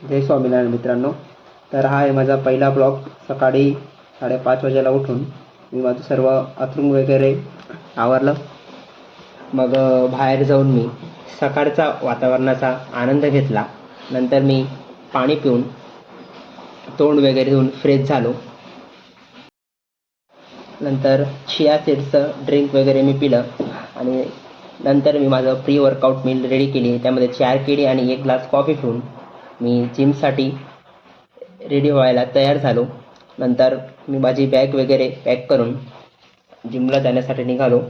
जय स्वामीनारायण मित्रांनो. तर हा आहे माझा पहिला ब्लॉग. सकाळी 5:30 वाजेला उठून मी माझं सर्व अंथरूण वगैरे आवरलं. मग बाहेर जाऊन मी सकाळचा वातावरणाचा आनंद घेतला. नंतर मी पाणी पिऊन तोंड वगैरे धुवून फ्रेश झालो. नंतर चिया सीड्सचं ड्रिंक वगैरे मी पिलं आणि नंतर मी माझं प्री वर्कआउट मील रेडी केली. त्यामध्ये 4 केळी आणि 1 ग्लास कॉफी पिऊन मी जिमसाठी रेडी व्हायला तयार झालो. नंतर मी माझी बॅग वगैरे पॅक करून जिमला जाण्यासाठी निघालो.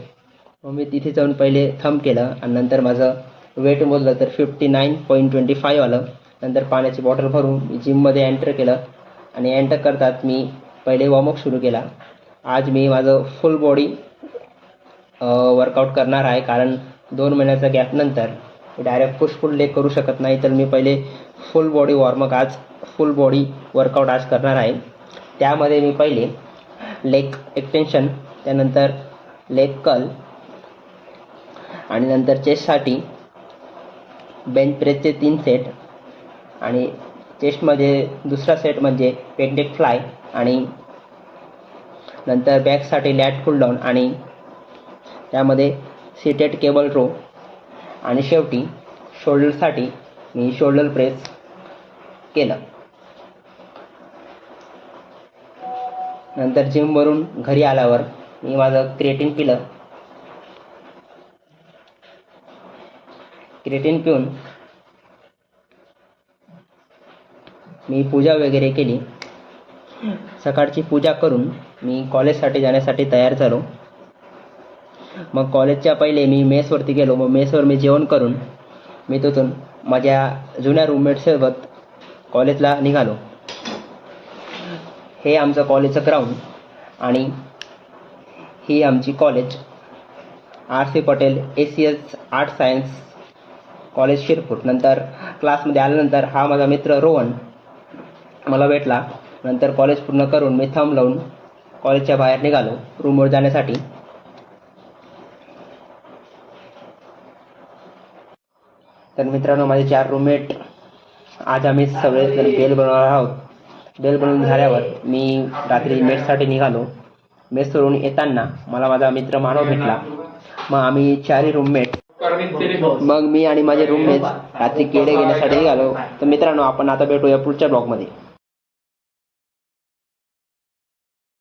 मग मी तिथे जाऊन पहिले थंब केलं आणि नंतर माझं वेट मोजलं तर 59.25 आलं. नंतर पाण्याची बॉटल भरून मी जिममध्ये एंटर केलं आणि एंटर करतात मी पहिले वॉर्मअप सुरू केला. आज मी माझं फुल बॉडी वर्कआउट करणार आहे, कारण 2 महिन्याचा गॅपनंतर मी डायरेक्ट पुश पुल लेग करू शकत नाही. तर मी पहिले फुल बॉडी वर्कआउट आज करणार आहे. त्यामध्ये मी पहिले लेग एक्सटेन्शन, त्यानंतर लेग कर्ल आणि नंतर चेस्टसाठी बेंच प्रेसचे 3 सेट आणि चेस्टमध्ये दुसरा सेट म्हणजे पेगडेक फ्लाय आणि नंतर बॅकसाठी लॅट पुल डाऊन आणि त्यामध्ये सीटेड केबल रो आणि शेवटी शोल्डरसाठी मी शोल्डर प्रेस केलं. नंतर जिमवरून घरी आल्यावर मी माझं क्रिएटिन पिलं. क्रिएटिन पिऊन मी पूजा वगैरे केली. सकाळची पूजा करून मी कॉलेजसाठी जाण्यासाठी तयार झालो. मग कॉलेजच्या पहिले मी मेसवरती गेलो. मग मेसवर मी जेवण करून मी तिथून माझ्या जुन्या रूममेटसोबत कॉलेजला निघालो. हे आमचं कॉलेजचं ग्राउंड आणि ही आमची college RC Patel ACS art science college Shirpur. नंतर क्लासमध्ये आल्यानंतर हा माझा मित्र रोहन मला भेटला. नंतर कॉलेज पूर्ण करून मी थंब लावून कॉलेजच्या बाहेर निघालो रूमवर जाण्यासाठी. तर मित्रांनो, माझे 4 रूममेट, आज आम्ही सगळेजण बेल बनवणार आहोत. बेल बनवून झाल्यावर मी रात्री मेससाठी निघालो. मेसवरून येताना मला माझा मित्र मानव भेटला. मग आम्ही 4 रूममेट, मग मी आणि माझे रूममेट रात्री केडे घेण्यासाठी निघालो. तर मित्रांनो, आपण आता भेटूया पुढच्या ब्लॉगमध्ये.